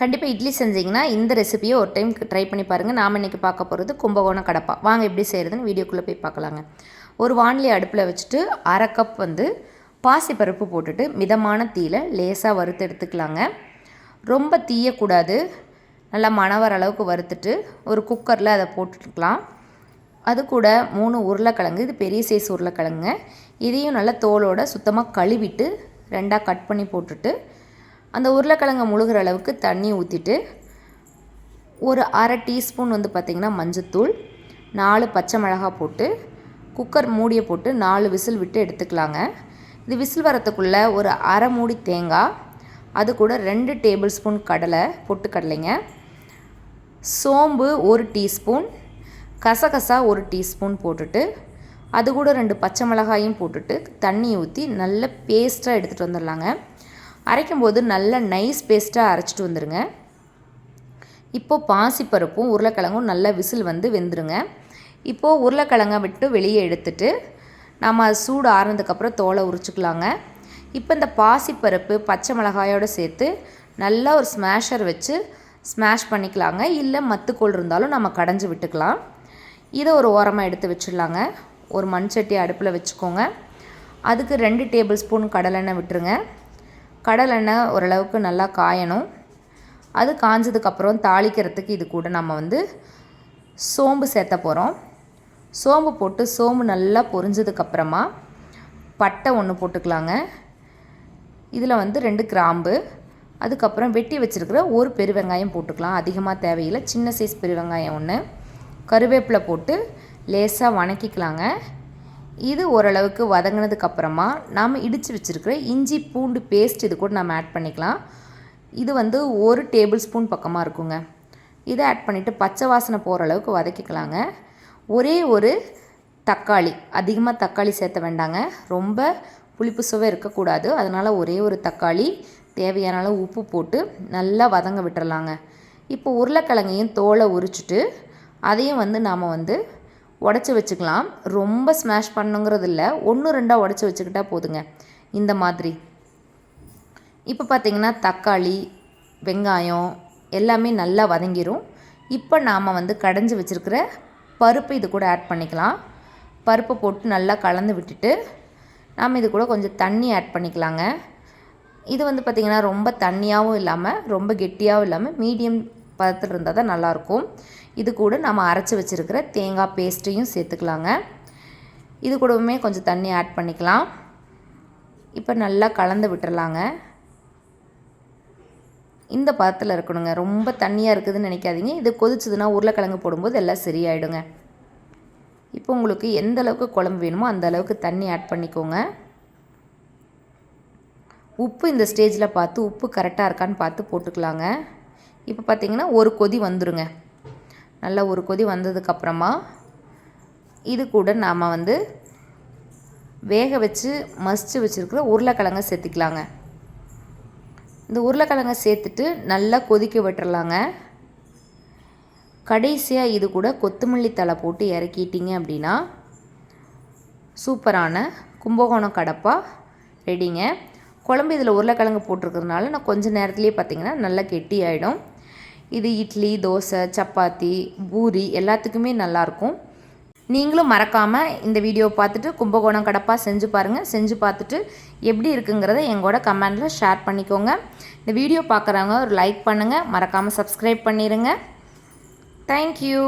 கண்டிப்பாக இட்லி செஞ்சிங்கன்னா இந்த ரெசிபியை ஒரு டைம் ட்ரை பண்ணி பாருங்கள். நாம் இன்றைக்கி பார்க்க போகிறது கும்பகோணம் கடப்பா. வாங்க எப்படி செய்கிறதுன்னு வீடியோக்குள்ளே போய் பார்க்கலாங்க. ஒரு வானிலை அடுப்பில் வச்சுட்டு 1/2 கப் பாசிப்பருப்பு போட்டுட்டு மிதமான தீயில் லேசாக வறுத்து எடுத்துக்கலாங்க. ரொம்ப தீயக்கூடாது, நல்லா மணம் வர அளவுக்கு வறுத்துட்டு ஒரு குக்கரில் அதை போட்டுக்கலாம். அது கூட 3 உருளைக்கிழங்கு, இது பெரிய சைஸ் உருளைக்கிழங்குங்க. இதையும் நல்லா தோலோடு சுத்தமாக கழுவிட்டு 2ஆக கட் பண்ணி போட்டுட்டு அந்த உருளைக்கிழங்கு முழுகிற அளவுக்கு தண்ணி ஊற்றிட்டு ஒரு 1/2 டீஸ்பூன் பார்த்திங்கன்னா மஞ்சத்தூள், 4 பச்சை மிளகாய் போட்டு குக்கர் மூடியை போட்டு 4 விசில் விட்டு எடுத்துக்கலாங்க. இது விசில் வரத்துக்குள்ளே ஒரு 1/2 மூடி தேங்காய், அது கூட 2 டேபிள் ஸ்பூன் பொட்டுக்கடலைங்க, சோம்பு 1 டீஸ்பூன், கசகசா 1 டீஸ்பூன் போட்டுட்டு அது கூட 2 பச்சை மிளகாயும் போட்டுட்டு தண்ணி ஊற்றி நல்ல பேஸ்ட்டாக எடுத்துகிட்டு வந்துடலாங்க. அரைக்கும்போது நல்ல நைஸ் பேஸ்ட்டாக அரைச்சிட்டு வந்துடுங்க. இப்போது பாசிப்பருப்பும் உருளைக்கிழங்கும் நல்ல விசில் வெந்துருங்க. இப்போது உருளைக்கிழங்கை விட்டு வெளியே எடுத்துட்டு நம்ம சூடு ஆறுனதுக்கப்புறம் தோலை உரிச்சிக்கலாங்க. இப்போ இந்த பாசிப்பருப்பு பச்சை மிளகாயோடு சேர்த்து நல்லா ஒரு ஸ்மாஷர் வச்சு ஸ்மாஷ் பண்ணிக்கலாங்க. இல்லை மத்துக்கோள் இருந்தாலும் நம்ம கடைஞ்சி விட்டுக்கலாம். இதை ஒரு ஓரமாக எடுத்து வச்சிடலாங்க. ஒரு மண் சட்டி அடுப்பில் வச்சுக்கோங்க. அதுக்கு 2 டேபிள் ஸ்பூன் கடலெண்ணெய் விட்டுருங்க. கடலெண்ணெய் ஓரளவுக்கு நல்லா காயணும். அது காஞ்சதுக்கப்புறம் தாளிக்கிறதுக்கு இது கூட நம்ம சோம்பு சேர்த்த போகிறோம். சோம்பு போட்டு சோம்பு நல்லா பொரிஞ்சதுக்கப்புறமா பட்டை 1 போட்டுக்கலாங்க. இதில் 2 கிராம்பு, அதுக்கப்புறம் வெட்டி வச்சுருக்கிற ஒரு பெருவெங்காயம் போட்டுக்கலாம். அதிகமாக தேவையில்லை, சின்ன சைஸ் பெருவெங்காயம் 1, கருவேப்பிலை போட்டு லேசாக வணக்கிக்கலாங்க. இது ஓரளவுக்கு வதங்கினதுக்கப்புறமா நாம் இடித்து வச்சுருக்கிற இஞ்சி பூண்டு பேஸ்ட் இது கூட நம்ம ஆட் பண்ணிக்கலாம். இது 1 டேபிள் ஸ்பூன் பக்கமாக இருக்குங்க. இதை ஆட் பண்ணிவிட்டு பச்சை வாசனை போகிற அளவுக்கு வதக்கிக்கலாங்க. ஒரே ஒரு தக்காளி, அதிகமாக தக்காளி சேர்த்த வேண்டாங்க, ரொம்ப புளிப்பு சுவை இருக்கக்கூடாது. அதனால் ஒரே ஒரு தக்காளி, தேவையான அளவு உப்பு போட்டு நல்லா வதங்க விட்டுறலாங்க. இப்போ உருளைக்கிழங்கையும் தோலை உரிச்சிட்டு அதையும் நாம் உடச்சி வச்சுக்கலாம். ரொம்ப ஸ்மாஷ் பண்ணுங்கிறது இல்லை, 1-2 உடச்சி வச்சுக்கிட்டால் போதுங்க. இந்த மாதிரி இப்போ பார்த்திங்கன்னா தக்காளி வெங்காயம் எல்லாமே நல்லா வதங்கிடும். இப்போ நாம் கடைஞ்சி வச்சுருக்கிற பருப்பு இது கூட ஆட் பண்ணிக்கலாம். பருப்பை போட்டு நல்லா கலந்து விட்டுட்டு நாம் இது கூட கொஞ்சம் தண்ணி ஆட் பண்ணிக்கலாங்க. இது பார்த்திங்கன்னா ரொம்ப தண்ணியாகவும் இல்லாமல் ரொம்ப கெட்டியாகவும் இல்லாமல் மீடியம் பதத்தில் இருந்தால் தான் நல்லாயிருக்கும். இது கூட நம்ம அரைச்சி வச்சுருக்கிற தேங்காய் பேஸ்ட்டையும் சேர்த்துக்கலாங்க. இது கூடவுமே கொஞ்சம் தண்ணி ஆட் பண்ணிக்கலாம். இப்போ நல்லா கலந்து விட்டுறலாங்க. இந்த பதத்தில் இருக்கணுங்க, ரொம்ப தண்ணியாக இருக்குதுன்னு நினைக்காதீங்க. இது கொதிச்சதுன்னா உருளைக்கிழங்கு போடும்போது எல்லாம் சரியாயிடுங்க. இப்போ உங்களுக்கு எந்த அளவுக்கு குழம்பு வேணுமோ அந்த அளவுக்கு தண்ணி ஆட் பண்ணிக்கோங்க. உப்பு இந்த ஸ்டேஜில் பார்த்து உப்பு கரெக்டாக இருக்கான்னு பார்த்து போட்டுக்கலாங்க. இப்போ பார்த்திங்கன்னா ஒரு கொதி வந்துருங்க. நல்லா ஒரு கொதி வந்ததுக்கப்புறமா இது கூட நாம் வேக வச்சு மசிச்சு வச்சுருக்கிற உருளைக்கிழங்கை சேர்த்திக்கலாங்க. இந்த உருளைக்கிழங்கை சேர்த்துட்டு நல்லா கொதிக்க விட்டுறலாங்க. கடைசியாக இது கூட கொத்தமல்லி தழை போட்டு இறக்கிட்டிங்க அப்படின்னா சூப்பரான கும்பகோணம் கடப்பா ரெடிங்க. குழம்பு இதில் உருளைக்கிழங்கு போட்டிருக்கிறதுனால நான் கொஞ்சம் நேரத்துலேயே பார்த்திங்கன்னா நல்லா கெட்டி ஆகிடும். இது இட்லி, தோசை, சப்பாத்தி, பூரி எல்லாத்துக்குமே நல்லாயிருக்கும். நீங்களும் மறக்காமல் இந்த வீடியோவை பார்த்துட்டு கும்பகோணம் கடப்பா செஞ்சு பாருங்கள். செஞ்சு பார்த்துட்டு எப்படி இருக்குங்கிறத எங்களோட கமெண்டில் ஷேர் பண்ணிக்கோங்க. இந்த வீடியோ பார்க்குறவங்க ஒரு லைக் பண்ணுங்கள், மறக்காமல் சப்ஸ்கிரைப் பண்ணிடுங்க. தேங்க்யூ.